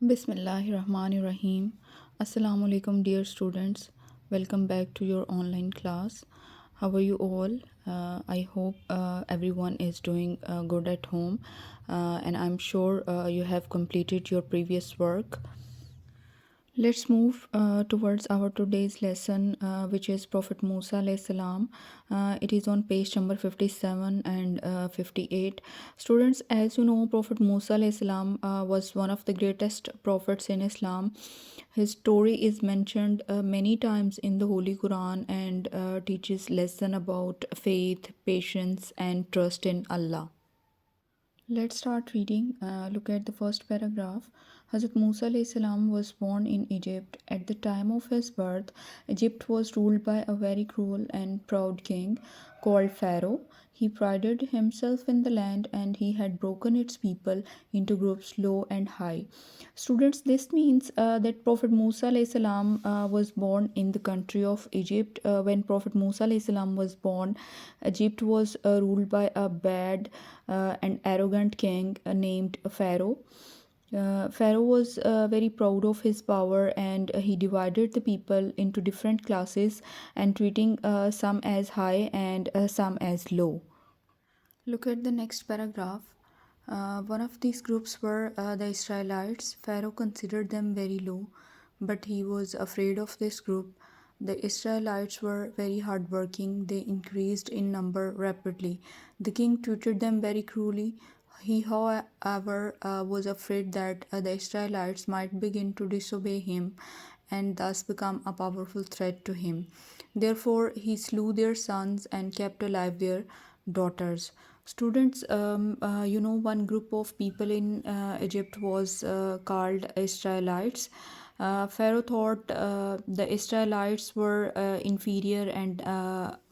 Bismillahirrahmanirrahim. Assalamu alaikum, dear students. Welcome back to your online class. How are you all? I hope everyone is doing good at home, and I'm sure you have completed your previous work. Let's move towards our today's lesson, which is Prophet Musa alayhi salam. It is on page number 57 and 58. Students, as you know, Prophet Musa alayhi salam was one of the greatest prophets in Islam. His story is mentioned many times in the Holy Quran and teaches lesson about faith, patience, and trust in Allah. Let's start reading. Look at the first paragraph. Hazrat Musa alayhi salam was born in Egypt. At the time of his birth, Egypt was ruled by a very cruel and proud king called Pharaoh. He prided himself in the land and he had broken its people into groups low and high. Students, this means that Prophet Musa alayhi salam was born in the country of Egypt. When Prophet Musa alayhi salam was born, Egypt was ruled by a bad and arrogant king named Pharaoh. Pharaoh was very proud of his power and he divided the people into different classes and treating some as high and some as low. Look at the next paragraph. One of these groups were the Israelites. Pharaoh considered them very low, but he was afraid of this group. The Israelites were very hardworking, they increased in number rapidly. The king treated them very cruelly. He, however, was afraid that the Israelites might begin to disobey him and thus become a powerful threat to him. Therefore, he slew their sons and kept alive their daughters. Students, one group of people in Egypt was called Israelites. Pharaoh thought the Israelites were inferior and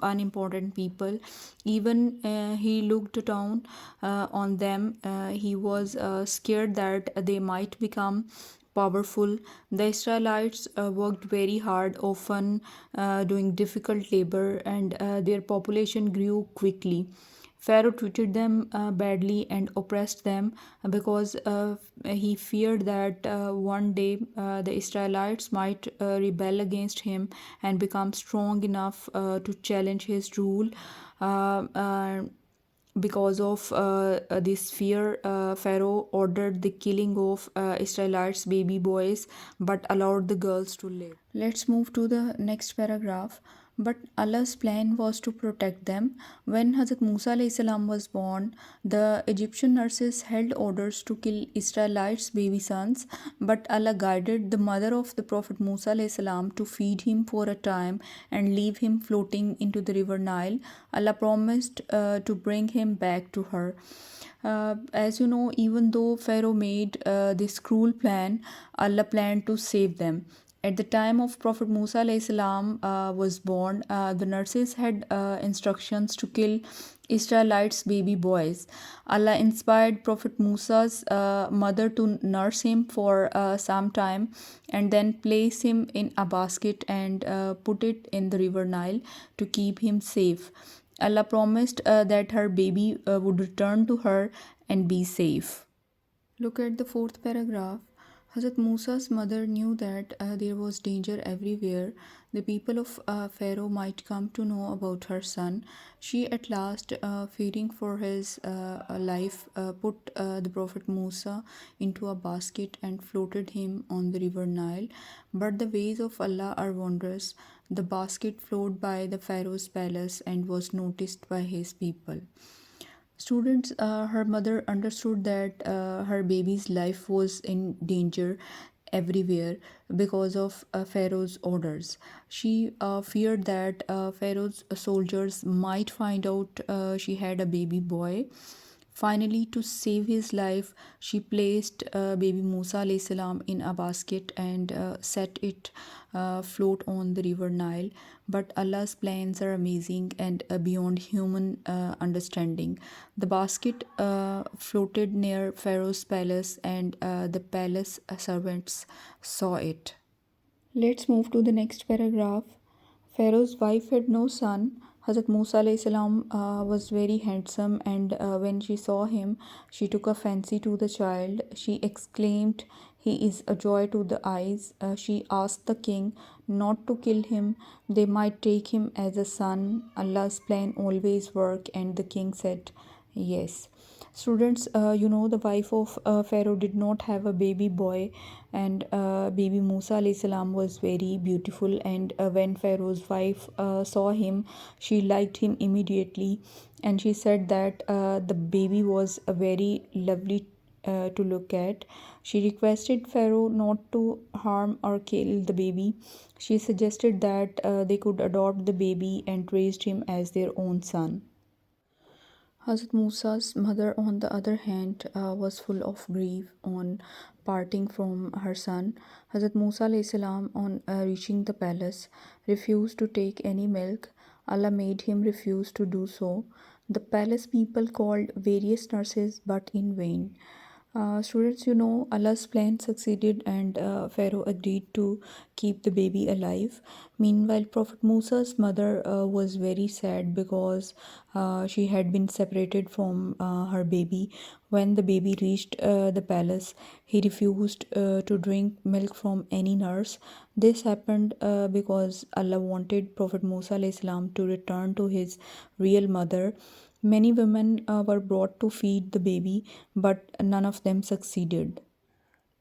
unimportant people. Even he looked down on them. He was scared that they might become powerful. The Israelites worked very hard, often doing difficult labor, and their population grew quickly. Pharaoh treated them badly and oppressed them because he feared that one day the Israelites might rebel against him and become strong enough to challenge his rule. Uh, uh, because of this fear, Pharaoh ordered the killing of Israelites' baby boys but allowed the girls to live. Let's move to the next paragraph. But Allah's plan was to protect them. When Hazrat Musa alayhi salam was born, the Egyptian nurses held orders to kill Israelites' baby sons, but Allah guided the mother of the Prophet Musa alayhi salam to feed him for a time and leave him floating into the river Nile. Allah promised to bring him back to her. As you know, even though Pharaoh made this cruel plan, Allah planned to save them. At the time of Prophet Musa alayhi salam was born, the nurses had instructions to kill Israelites' baby boys. Allah inspired Prophet Musa's mother to nurse him for some time and then place him in a basket and put it in the river Nile to keep him safe. Allah promised that her baby would return to her and be safe. Look at the fourth paragraph. Hazrat Musa's mother knew that there was danger everywhere. The people of Pharaoh might come to know about her son. She at last, fearing for his life, put the Prophet Musa into a basket and floated him on the river Nile. But the ways of Allah are wondrous. The basket flowed by the Pharaoh's palace and was noticed by his people. Students, her mother understood that her baby's life was in danger everywhere because of Pharaoh's orders. She feared that Pharaoh's soldiers might find out she had a baby boy. Finally, to save his life, she placed baby Musa alayhi salam in a basket and set it float on the river Nile. But Allah's plans are amazing and beyond human understanding. The basket floated near Pharaoh's palace, and the palace servants saw it. Let's move to the next paragraph. Pharaoh's wife had no son. Hazrat Musa alayhi salam was very handsome, and when she saw him, she took a fancy to the child. She exclaimed, He is a joy to the eyes. She asked the king not to kill him. They might take him as a son. Allah's plan always work, and the king said yes. Students, the wife of Pharaoh did not have a baby boy, and baby Musa alayhi salam was very beautiful. And when Pharaoh's wife saw him, she liked him immediately, and she said that the baby was a very lovely to look at. She requested Pharaoh not to harm or kill the baby. She suggested that they could adopt the baby and raised him as their own son. Hazrat Musa's mother, on the other hand, was full of grief on parting from her son. Hazrat Musa alayhi salam, on reaching the palace, refused to take any milk. Allah made him refuse to do so. The palace people called various nurses, but in vain. Students, Allah's plan succeeded, and Pharaoh agreed to keep the baby alive. Meanwhile, Prophet Musa's mother was very sad because she had been separated from her baby. When the baby reached the palace, he refused to drink milk from any nurse. This happened because Allah wanted Prophet Musa alayhi salam to return to his real mother. Many women were brought to feed the baby, but none of them succeeded.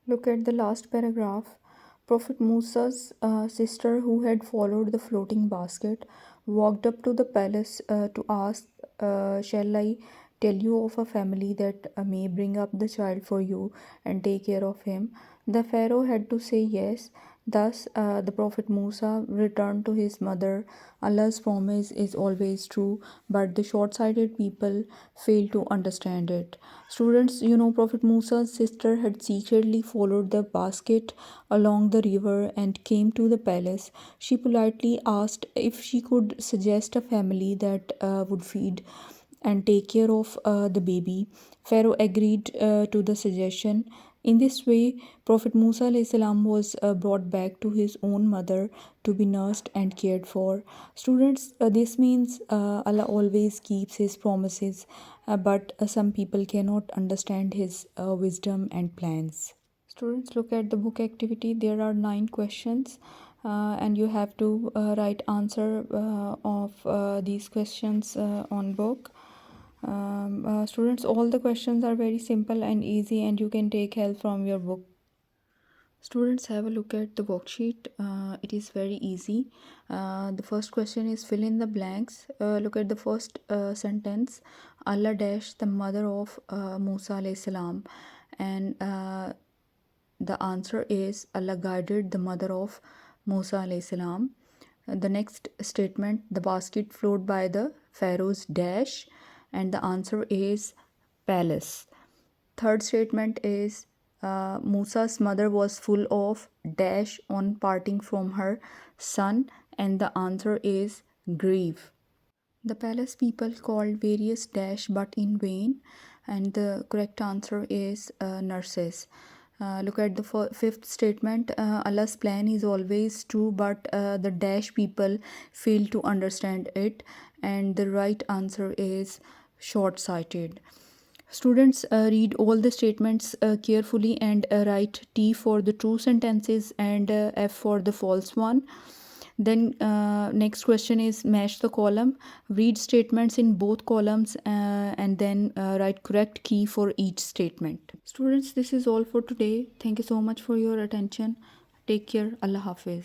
Look at the last paragraph. Prophet Musa's sister, who had followed the floating basket, walked up to the palace to ask, shall I tell you of a family that may bring up the child for you and take care of him? The Pharaoh had to say yes. Thus, the Prophet Musa returned to his mother. Allah's promise is always true, but the short sighted people fail to understand it. Students, Prophet Musa's sister had secretly followed the basket along the river and came to the palace. She politely asked if she could suggest a family that would feed and take care of the baby. Pharaoh agreed to the suggestion. In this way, Prophet Musa alayhi salam was brought back to his own mother to be nursed and cared for. Students, this means Allah always keeps his promises, but some people cannot understand his wisdom and plans. Students, look at the book activity. There are 9 questions, and you have to write answer of these questions on book. Students, all the questions are very simple and easy, and you can take help from your book. Students, have a look at the worksheet. It is very easy. The first question is fill in the blanks. Look at the first sentence. Allah dash the mother of Musa alayhi salam, and the answer is Allah guided the mother of Musa alayhi salam. The next statement, the basket floated by the Pharaoh's dash, and the answer is palace. Third statement is Musa's mother was full of dash on parting from her son, and the answer is grief. The palace people called various dash but in vain, and the correct answer is nurses. Look at the fifth statement. Allah's plan is always true, but the dash people fail to understand it, and the right answer is short sighted. Students, read all the statements carefully and write T for the true sentences and F for the false one. Then next question is match the column. Read statements in both columns and then write correct key for each statement. Students, this is all for today. Thank you so much for your attention. Take care. Allah Hafiz.